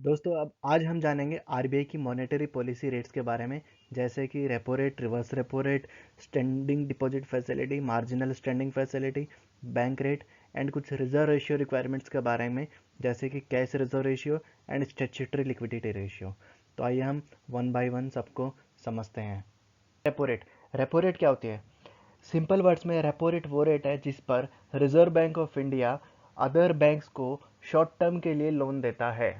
दोस्तों अब आज हम जानेंगे आरबीआई की मॉनेटरी पॉलिसी रेट्स के बारे में। जैसे कि repo rate, reverse repo rate, standing deposit facility, marginal standing facility, bank rate and कुछ रिजर्व रेशियो रिक्वायरमेंट्स के बारे में, जैसे कि cash reserve ratio and statutory liquidity ratio. तो आइए हम वन बाय वन सबको समझते हैं। रेपो रेट क्या होती है? सिंपल वर्ड्स में रेपो रेट वो रेट है जिस पर reserve bank of India other banks को शॉर्ट टर्म के लिए लोन देता है।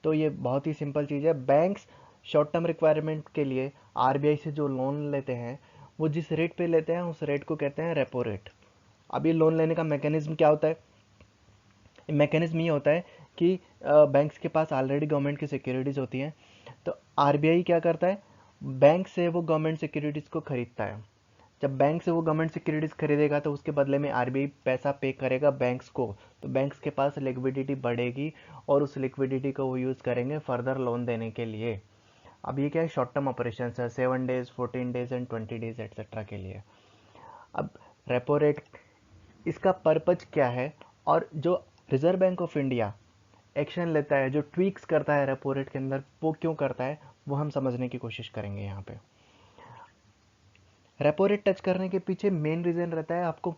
तो ये बहुत ही सिंपल चीज़ है। बैंक्स शॉर्ट टर्म रिक्वायरमेंट के लिए आरबीआई से जो लोन लेते हैं, वो जिस रेट पे लेते हैं उस रेट को कहते हैं रेपो रेट। अब ये लोन लेने का मैकेनिज्म क्या होता है? मैकेनिज्म ये होता है कि बैंक्स के पास ऑलरेडी गवर्नमेंट की सिक्योरिटीज़ होती हैं। तो आरबीआई क्या करता है? बैंक से वो गवर्नमेंट सिक्योरिटीज़ को खरीदता है। जब बैंक से वो गवर्नमेंट सिक्योरिटीज खरीदेगा तो उसके बदले में आरबीआई पैसा पे करेगा बैंक्स को। तो बैंक्स के पास लिक्विडिटी बढ़ेगी और उस लिक्विडिटी को वो यूज़ करेंगे फर्दर लोन देने के लिए। अब ये क्या है? शॉर्ट टर्म ऑपरेशन है, 7 days, 14 days and 20 days etcetera के लिए। अब रेपो रेट, इसका पर्पज क्या है और जो reserve bank of India action लेता है, जो ट्वीक्स करता है रेपो रेट के अंदर, वो क्यों करता है, वो हम समझने की कोशिश करेंगे यहाँ पे। रेपो रेट टच करने के पीछे मेन रीज़न रहता है आपको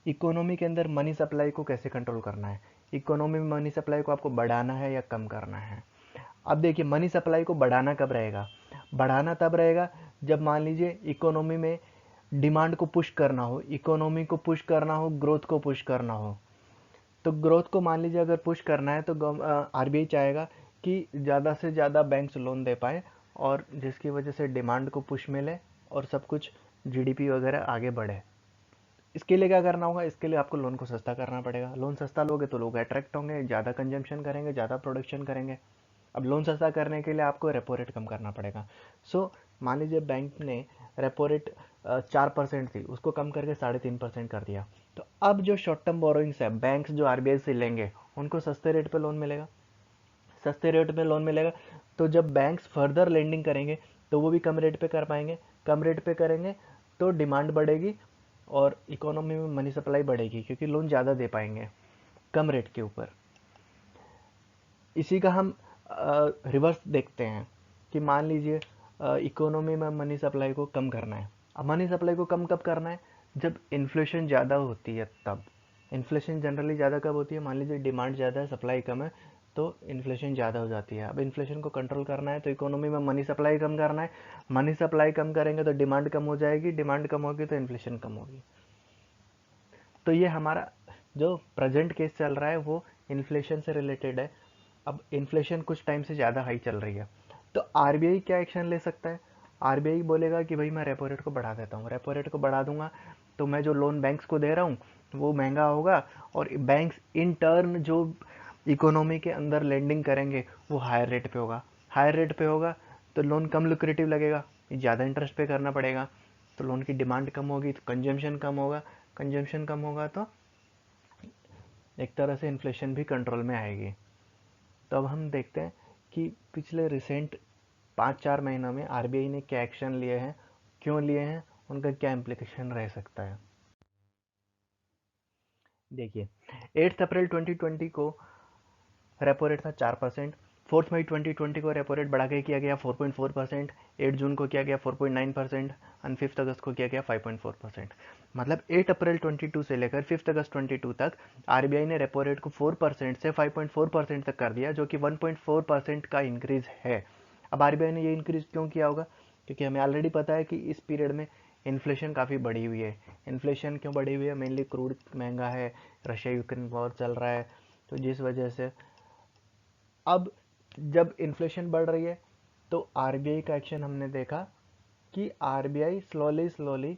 इकोनॉमी के अंदर मनी सप्लाई को कैसे कंट्रोल करना है। इकोनॉमी में मनी सप्लाई को आपको बढ़ाना है या कम करना है। अब देखिए, मनी सप्लाई को बढ़ाना कब रहेगा? बढ़ाना तब रहेगा जब मान लीजिए इकोनॉमी में डिमांड को पुश करना हो, इकोनॉमी को पुश करना हो, ग्रोथ को पुश करना हो। तो ग्रोथ को मान लीजिए अगर पुश करना है तो आरबीआई चाहेगा कि ज़्यादा से ज़्यादा बैंक्स लोन दे पाए और जिसकी वजह से डिमांड को पुश मिले और सब कुछ जीडीपी वगैरह आगे बढ़े। इसके लिए क्या करना होगा? इसके लिए आपको लोन को सस्ता करना पड़ेगा। लोन सस्ता लोगे तो लोग अट्रैक्ट होंगे, ज़्यादा कंजम्पशन करेंगे, ज़्यादा प्रोडक्शन करेंगे। अब लोन सस्ता करने के लिए आपको रेपो रेट कम करना पड़ेगा। मान लीजिए बैंक ने रेपो रेट 4% थी, उसको कम करके 3.5% कर दिया। तो अब जो शॉर्ट टर्म बोरोइंग्स है, बैंक्स जो आरबीआई से लेंगे उनको सस्ते रेट पे लोन मिलेगा। सस्ते रेट में लोन मिलेगा तो जब बैंक्स फर्दर लेंडिंग करेंगे तो वो भी कम रेट पे कर पाएंगे। कम रेट पे करेंगे तो डिमांड बढ़ेगी और इकोनॉमी में मनी सप्लाई बढ़ेगी क्योंकि लोन ज़्यादा दे पाएंगे कम रेट के ऊपर। इसी का हम रिवर्स देखते हैं कि मान लीजिए इकोनॉमी में मनी सप्लाई को कम करना है। अब मनी सप्लाई को कम कब करना है? जब इन्फ्लेशन ज़्यादा होती है तब। इन्फ्लेशन जनरली ज़्यादा कब होती है? मान लीजिए डिमांड ज़्यादा है, सप्लाई कम है, तो इन्फ्लेशन ज़्यादा हो जाती है। अब इन्फ्लेशन को कंट्रोल करना है तो इकोनॉमी में मनी सप्लाई कम करना है। मनी सप्लाई कम करेंगे तो डिमांड कम हो जाएगी, डिमांड कम होगी तो इन्फ्लेशन कम होगी। तो ये हमारा जो प्रेजेंट केस चल रहा है वो इन्फ्लेशन से रिलेटेड है। अब इन्फ्लेशन कुछ टाइम से ज़्यादा हाई चल रही है, तो आरबीआई क्या एक्शन ले सकता है? आरबीआई बोलेगा कि भाई मैं रेपो रेट को बढ़ा देता हूँ। रेपो रेट को बढ़ा दूंगा तो मैं जो लोन बैंक्स को दे रहा हूँ वो महंगा होगा और बैंक्स इन टर्न जो इकोनॉमी के अंदर लेंडिंग करेंगे वो हायर रेट पे होगा। हायर रेट पे होगा तो लोन कम लुक्रेटिव लगेगा, ज़्यादा इंटरेस्ट पे करना पड़ेगा। तो लोन की डिमांड कम होगी तो कंजम्पशन कम होगा, कंजम्पशन कम होगा तो एक तरह से इन्फ्लेशन भी कंट्रोल में आएगी। तो अब हम देखते हैं कि पिछले रिसेंट 5-4 महीनों में आरबीआई ने क्या एक्शन लिए हैं, क्यों लिए हैं, उनका क्या इम्प्लीकेशन रह सकता है। देखिए, 8 अप्रैल 2020 को रेपो रेट था 4%। 4 मई 2020 को रेपो रेट बढ़ा के किया गया 4.4%। 8 जून को किया गया 4.9% और 5 अगस्त को किया गया 5.4%। मतलब 8 अप्रैल 22 से लेकर 5 अगस्त 22 तक आरबीआई ने रेपो रेट को 4% से 5.4% तक कर दिया, जो कि 1.4% का इंक्रीज है। अब आरबीआई ने ये इंक्रीज क्यों किया होगा? क्योंकि हमें ऑलरेडी पता है कि इस पीरियड में इन्फ्लेशन काफ़ी बढ़ी हुई है। इन्फ्लेशन क्यों बढ़ी हुई है? मेनली क्रूड महंगा है, रशिया यूक्रेन वॉर चल रहा है, तो जिस वजह से अब जब इन्फ्लेशन बढ़ रही है तो आरबीआई का एक्शन हमने देखा कि RBI slowly slowly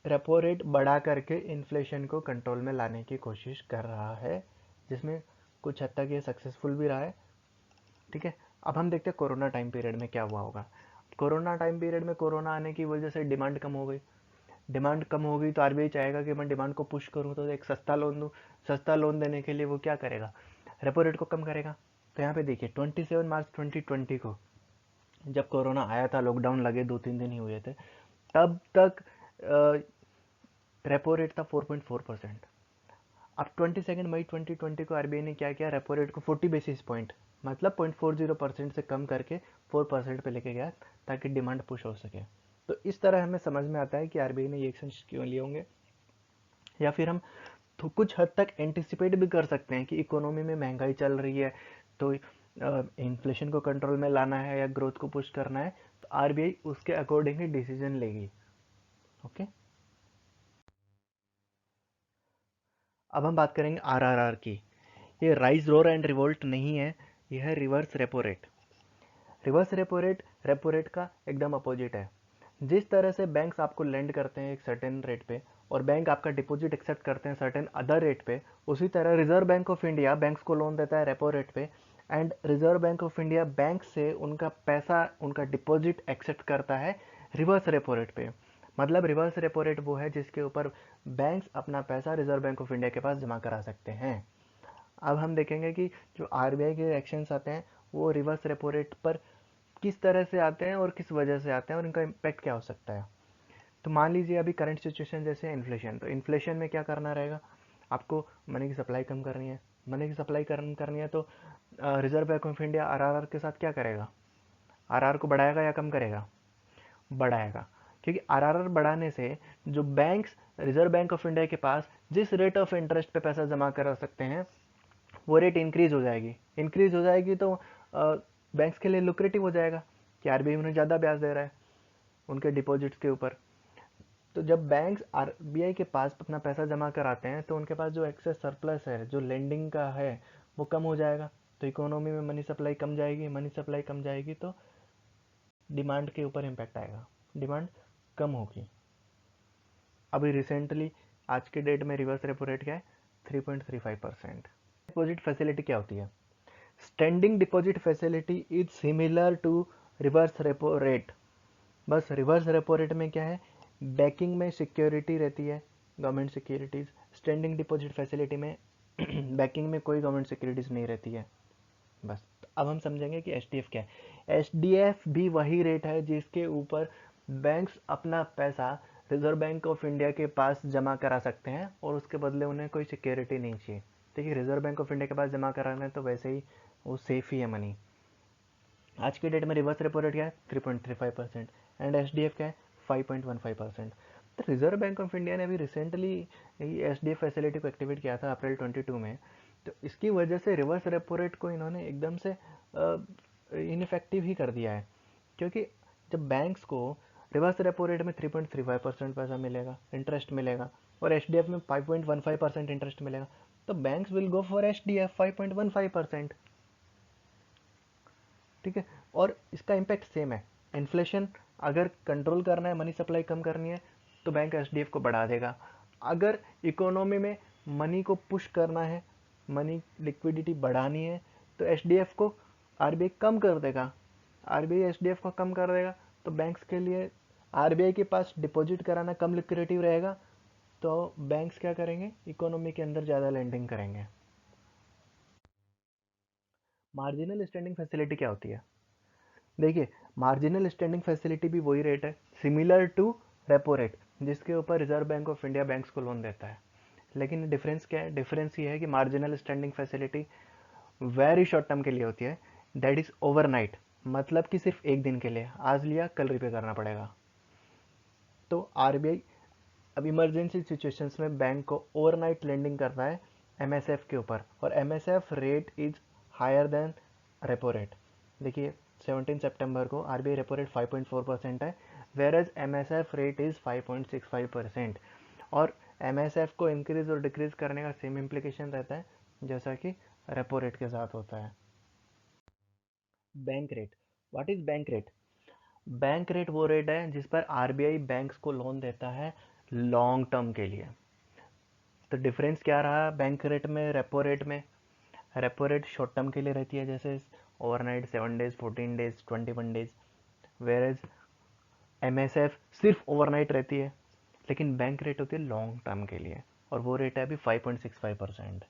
repo rate बढ़ा करके इन्फ्लेशन को कंट्रोल में लाने की कोशिश कर रहा है, जिसमें कुछ हद तक ये सक्सेसफुल भी रहा है। ठीक है, अब हम देखते हैं कोरोना टाइम पीरियड में क्या हुआ होगा। कोरोना टाइम पीरियड में कोरोना आने की वजह से डिमांड कम हो गई। डिमांड कम हो गई तो आरबीआई चाहेगा कि मैं डिमांड को पुश करूँ तो एक सस्ता लोन दूँ। सस्ता लोन देने के लिए वो क्या करेगा? रेपो रेट को कम करेगा। तो यहाँ पे देखिए 27 मार्च 2020 को जब कोरोना आया था, लॉकडाउन लगे 2-3 दिन ही हुए थे, तब तक रेपो रेट था 4.4%। अब 22 मई 2020 को आरबीआई ने क्या किया, रेपो रेट को 40 बेसिस पॉइंट मतलब 0.40% से कम करके 4% पे लेके गया ताकि डिमांड पुश हो सके। तो इस तरह हमें समझ में आता है कि आरबीआई ने ये एक्शन क्यों लिए होंगे, या फिर हम तो कुछ हद तक एंटिसिपेट भी कर सकते हैं कि इकोनॉमी में महंगाई चल रही है तो इन्फ्लेशन को कंट्रोल में लाना है या ग्रोथ को पुश करना है, तो आरबीआई उसके अकॉर्डिंग ही डिसीजन लेगी। ओके, अब हम बात करेंगे आरआरआर की। ये राइज रोर एंड रिवोल्ट नहीं है, यह है reverse repo rate. Reverse repo rate का एकदम अपोजिट है। जिस तरह से बैंक्स आपको लेंड करते हैं एक सर्टेन रेट पे और बैंक आपका डिपॉजिट एक्सेप्ट करते हैं सर्टेन अदर रेट पे, उसी तरह reserve bank of India banks को लोन देता है रेपो रेट पे, and reserve bank of India bank से उनका पैसा, उनका डिपॉजिट एक्सेप्ट करता है रिवर्स रेपो रेट पे। मतलब रिवर्स रेपो रेट वो है जिसके ऊपर बैंक्स अपना पैसा रिजर्व बैंक ऑफ इंडिया के पास जमा करा सकते हैं। अब हम देखेंगे कि जो आरबीआई के एक्शंस आते हैं वो रिवर्स रेपो रेट पर किस तरह से आते हैं और किस वजह से आते हैं और इनका इम्पैक्ट क्या हो सकता है। तो मान लीजिए अभी करंट सिचुएशन जैसे इन्फ्लेशन, तो इन्फ्लेशन में क्या करना रहेगा, आपको मनी की सप्लाई कम करनी है। मनी की सप्लाई कम करनी है तो reserve bank of India RRR के साथ क्या करेगा, आरआर को बढ़ाएगा या कम करेगा, बढ़ाएगा। क्योंकि आरआरआर बढ़ाने से जो banks reserve bank of India के पास जिस रेट ऑफ इंटरेस्ट पे पैसा जमा करा सकते हैं वो रेट इंक्रीज हो जाएगी। इंक्रीज हो जाएगी तो बैंक्स के लिए लुक्रेटिव हो जाएगा कि आरबीआई उन्हें ज़्यादा ब्याज दे रहा है उनके डिपॉजिट्स के ऊपर। तो जब बैंक्स आरबीआई के पास अपना पैसा जमा कराते हैं तो उनके पास जो एक्सेस सरप्लस है, जो लेंडिंग का है, वो कम हो जाएगा। तो इकोनॉमी में मनी सप्लाई कम जाएगी, मनी सप्लाई कम जाएगी तो डिमांड के ऊपर इम्पैक्ट आएगा, डिमांड कम होगी। अभी रिसेंटली आज के डेट में रिवर्स रेपो रेट क्या है, 3.35%। डिपॉजिट फैसिलिटी क्या होती है, standing deposit facility is similar to reverse repo rate. बस रिवर्स रेपो रेट में क्या है, बैकिंग में सिक्योरिटी रहती है, government securities. Standing deposit facility में बैकिंग में कोई गवर्नमेंट सिक्योरिटीज नहीं रहती है। बस अब हम समझेंगे कि एचडीएफ क्या है। एचडीएफ भी वही रेट है जिसके ऊपर बैंक्स अपना पैसा रिजर्व बैंक ऑफ इंडिया के पास जमा करा सकते हैं और उसके बदले उन्हें कोई सिक्योरिटी नहीं चाहिए। देखिए रिजर्व बैंक ऑफ इंडिया के पास जमा कराना है तो वैसे ही वो सेफ ही है मनी। आज की डेट में रिवर्स रेपो रेट क्या है, 3.35%, एंड एचडीएफ क्या है, 5.15%। तो रिजर्व बैंक ऑफ इंडिया ने अभी रिसेंटली एचडीएफ फैसिलिटी को एक्टिवेट किया था अप्रैल 22 में। तो इसकी वजह से रिवर्स रेपो रेट को इन्होंने एकदम से इनफेक्टिव ही कर दिया है। क्योंकि जब बैंक्स को रिवर्स रेपो रेट में 3.35% पैसा मिलेगा, इंटरेस्ट मिलेगा, और एचडीएफ में 5.15% इंटरेस्ट मिलेगा, तो banks will go for SDF 5.15%। ठीक है, और इसका इम्पैक्ट सेम है। इन्फ्लेशन अगर कंट्रोल करना है, मनी सप्लाई कम करनी है, तो बैंक एचडीएफ को बढ़ा देगा। अगर इकोनॉमी में मनी को पुश करना है, मनी लिक्विडिटी बढ़ानी है, तो एचडीएफ को आरबीआई कम कर देगा। आरबीआई एचडीएफ को कम कर देगा तो बैंक्स के लिए आरबीआई के पास डिपॉजिट कराना कम लिक्विडिटी रहेगा, तो बैंक्स क्या करेंगे, इकोनॉमी के अंदर ज़्यादा लेंडिंग करेंगे। मार्जिनल स्टैंडिंग फैसिलिटी क्या होती है, देखिए मार्जिनल स्टैंडिंग फैसिलिटी भी वही रेट है, सिमिलर टू रेपो रेट, जिसके ऊपर reserve bank of India banks को लोन देता है। लेकिन डिफरेंस क्या है, डिफरेंस ये है कि marginal standing facility very short term के लिए होती है, दैट इज ओवरनाइट, मतलब कि सिर्फ एक दिन के लिए, आज लिया कल रिपे करना पड़ेगा। तो आरबीआई अब इमरजेंसी सिचुएशंस में बैंक को ओवरनाइट लेंडिंग करता है एमएसएफ के ऊपर, और MSF rate is higher than repo rate. देखिए 17 सितंबर को आरबीआई रेपो रेट 5.4% है, whereas MSF rate is 5.65%। और एमएसएफ को इंक्रीज और डिक्रीज करने का सेम इम्प्लीकेशन रहता है जैसा कि रेपो रेट के साथ होता है। Bank rate, what is bank rate, bank rate वो रेट है जिस पर आरबीआई बैंक्स को लोन देता है लॉन्ग टर्म के लिए। तो डिफरेंस क्या रहा बैंक रेट में रेपो रेट में, रेपो रेट शॉर्ट टर्म के लिए रहती है जैसे overnight 7 days, 14 days, 21 days, whereas MSF सिर्फ ओवरनाइट रहती है। लेकिन बैंक रेट होती है लॉन्ग टर्म के लिए और वो रेट है अभी 5.65%।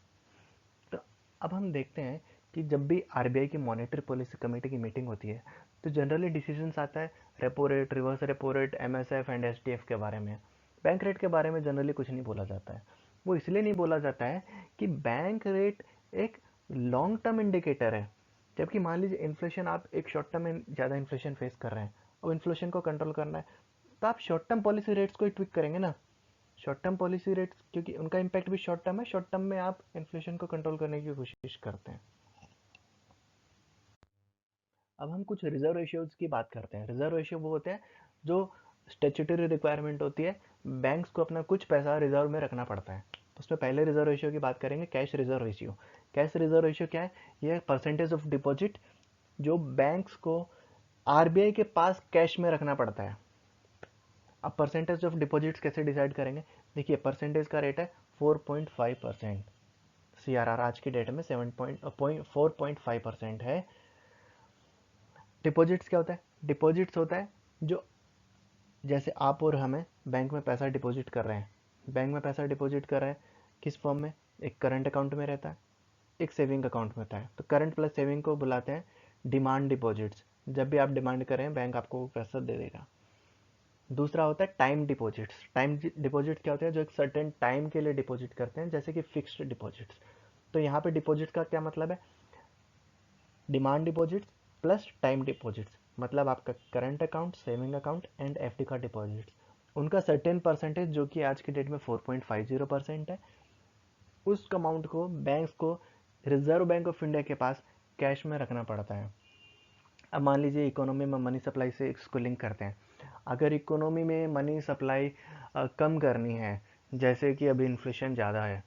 तो अब हम देखते हैं कि जब भी आरबीआई की मॉनेटरी पॉलिसी कमेटी की मीटिंग होती है तो जनरली डिसीजंस आता है repo rate, reverse repo rate, MSF and SDF के बारे में। बैंक रेट के बारे में जनरली कुछ नहीं बोला जाता है। वो इसलिए नहीं बोला जाता है कि बैंक रेट एक लॉन्ग टर्म इंडिकेटर है, जबकि मान लीजिए इन्फ्लेशन, आप एक शॉर्ट टर्म में ज़्यादा इन्फ्लेशन फेस कर रहे हैं, अब इन्फ्लेशन को कंट्रोल करना है, तो आप शॉर्ट टर्म पॉलिसी रेट्स को ही ट्विक करेंगे ना। शॉर्ट टर्म पॉलिसी रेट्स, क्योंकि उनका इम्पैक्ट भी शॉर्ट टर्म है, शॉर्ट टर्म में आप इन्फ्लेशन को कंट्रोल करने की कोशिश करते हैं। अब हम कुछ रिजर्व रेशियोज की बात करते हैं। रिजर्व रेशियो वो होते हैं जो स्टेचुटरी रिक्वायरमेंट होती है, बैंक्स को अपना कुछ पैसा रिजर्व में रखना पड़ता है। तो उसमें पहले रिजर्व रेशियो की बात करेंगे, cash reserve ratio. Cash reserve ratio क्या है? यह परसेंटेज ऑफ डिपॉजिट जो बैंक्स को आरबीआई के पास कैश में रखना पड़ता है। अब परसेंटेज ऑफ डिपॉजिट्स कैसे डिसाइड करेंगे? देखिए, परसेंटेज का रेट है 4.5%। सीआरआर आज की डेट में 4.5% है। डिपॉजिट्स क्या होता है? डिपॉजिट्स होता है जो, जैसे आप और हमें बैंक में पैसा डिपॉजिट कर रहे हैं, बैंक में पैसा डिपॉजिट कर रहे हैं, किस फॉर्म में? एक करंट अकाउंट में रहता है, एक सेविंग अकाउंट में होता है। तो करंट प्लस सेविंग को बुलाते हैं डिमांड डिपॉजिट्स। जब भी आप डिमांड करें, बैंक आपको वो पैसा दे देगा। दूसरा होता है टाइम डिपॉजिट्स। टाइम डिपॉजिट क्या होते हैं? जो एक सर्टेन टाइम के लिए डिपॉजिट करते हैं, जैसे कि फिक्स्ड डिपॉजिट्स। तो यहाँ पे डिपॉजिट का क्या मतलब है? Demand deposits plus time deposits, मतलब आपका current account, saving account and FD का डिपॉजिट्स, उनका सर्टेन परसेंटेज, जो कि आज की डेट में 4.50% है, उस अमाउंट को बैंक्स को रिजर्व बैंक ऑफ इंडिया के पास कैश में रखना पड़ता है। अब मान लीजिए इकोनॉमी में मनी सप्लाई से इसको लिंक करते हैं। अगर इकोनॉमी में मनी सप्लाई कम करनी है, जैसे कि अभी इन्फ्लेशन ज़्यादा है,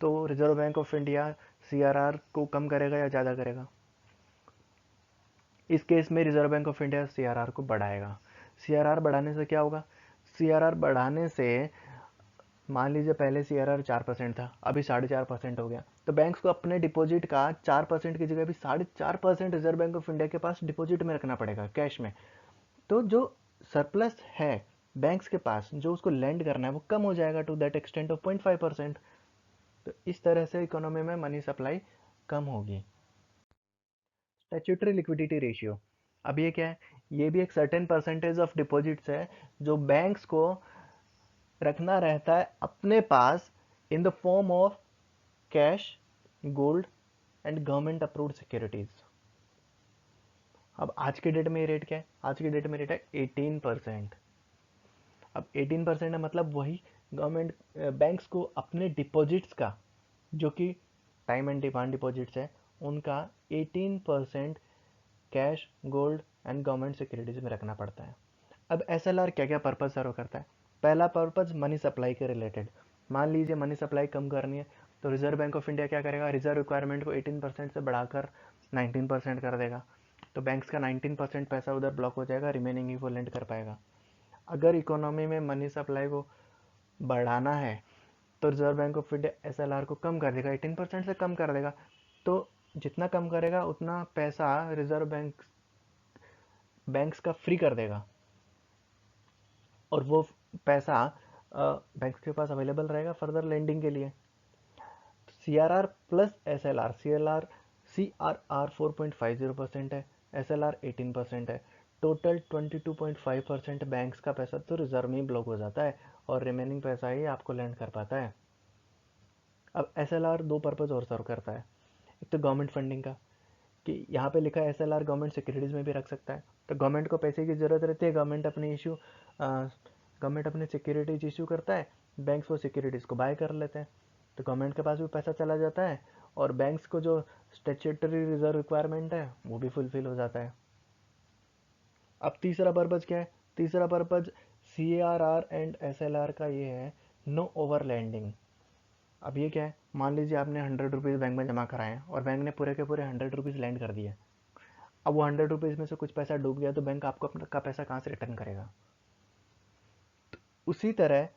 तो reserve bank of India CRR को कम करेगा या ज़्यादा करेगा? इस केस में reserve bank of India CRR को बढ़ाएगा। सीआरआर बढ़ाने से क्या होगा? सीआरआर बढ़ाने से, मान लीजिए पहले सीआरआर 4% था, अभी 4.5% हो गया, तो बैंक्स को अपने डिपॉजिट का 4% की जगह भी 4.5% रिजर्व बैंक ऑफ इंडिया के पास डिपॉजिट में रखना पड़ेगा, कैश में। तो जो सरप्लस है बैंक्स के पास, जो उसको लैंड करना है, वो कम हो जाएगा टू दैट एक्सटेंट ऑफ 0.5%। तो इस तरह से इकोनॉमी में मनी सप्लाई कम होगी। स्टैट्यूटरी लिक्विडिटी रेशियो, अब ये क्या है? ये भी एक सर्टेन परसेंटेज ऑफ डिपॉजिट्स है जो बैंक्स को रखना रहता है अपने पास in the form of cash, gold and government approved securities. अब आज के डेट में ये रेट क्या है? आज के डेट में रेट है 18%। अब 18% है, मतलब वही गवर्नमेंट बैंक्स को अपने डिपॉजिट्स का, जो कि टाइम एंड डिमांड डिपॉजिट्स है, उनका 18% cash, gold and government securities में रखना पड़ता है। अब एसएलआर क्या क्या पर्पज सर्व करता है? पहला पर्पज मनी सप्लाई के रिलेटेड। मान लीजिए मनी सप्लाई कम करनी है, तो रिजर्व बैंक ऑफ इंडिया क्या करेगा? रिजर्व रिक्वायरमेंट को 18% से बढ़ाकर 19% कर देगा। तो बैंक्स का 19% पैसा उधर ब्लॉक हो जाएगा, रिमेनिंग ही वो लेंड कर पाएगा। अगर इकोनॉमी में मनी सप्लाई को बढ़ाना है, तो reserve bank of India SLR को कम कर देगा, 18% से कम कर देगा। तो जितना कम करेगा उतना पैसा रिजर्व बैंक्स का फ्री कर देगा, और वो पैसा बैंक्स के पास अवेलेबल रहेगा फर्दर लेंडिंग के लिए। C R R plus S L R, C R R 4.50% है, एस एल आर 18% है। टोटल 22.5% बैंक्स का पैसा तो रिजर्व में ही ब्लॉक हो जाता है, और रिमेनिंग पैसा ही आपको लैंड कर पाता है। अब एस एल आर दो पर्पज़ और सर्व करता है। एक तो गवर्नमेंट फंडिंग का, कि यहाँ पे लिखा है S L are government securities में भी रख सकता है। तो गवर्नमेंट को पैसे की ज़रूरत रहती है, गवर्नमेंट अपनी सिक्योरिटीज इशू करता है, बैंक्स वो सिक्योरिटीज़ को बाय कर लेते हैं, तो गवर्नमेंट के पास भी पैसा चला जाता है, और बैंक्स को जो स्टेचुटरी रिजर्व रिक्वायरमेंट है वो भी फुलफिल हो जाता है। अब तीसरा पर्पज़ क्या है? तीसरा purpose C R R and S L R का ये है, नो ओवर लैंडिंग। अब ये क्या है? मान लीजिए आपने 100 रुपीज़ बैंक में जमा कराए हैं, और बैंक ने पूरे के पूरे 100 रुपीज़ लैंड कर दिए। अब वो 100 रुपीज़ में से कुछ पैसा डूब गया, तो बैंक आपको अपना का पैसा कहाँ से रिटर्न करेगा? उसी तरह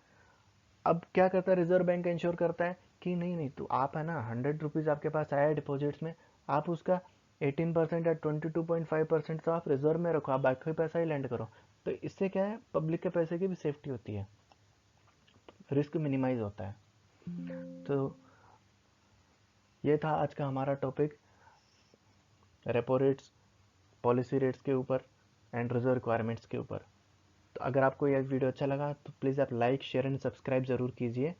अब क्या करता है रिजर्व बैंक? इंश्योर करता है कि नहीं नहीं, तो आप है ना, 100 रुपीज़ आपके पास आया है डिपॉजिट्स में, आप उसका 18% या 22.5% तो आप रिजर्व में रखो, आप बाकी पैसा ही लैंड करो। तो इससे क्या है, पब्लिक के पैसे की भी सेफ्टी होती है, रिस्क मिनिमाइज होता है। तो ये था आज का हमारा topic, repo rates, policy rates के ऊपर एंड रिजर्व रिक्वायरमेंट्स के ऊपर। तो अगर आपको यह वीडियो अच्छा लगा तो प्लीज़ आप लाइक, शेयर एंड सब्सक्राइब ज़रूर कीजिए।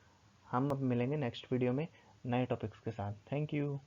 हम अब मिलेंगे नेक्स्ट वीडियो में नए टॉपिक्स के साथ। Thank you.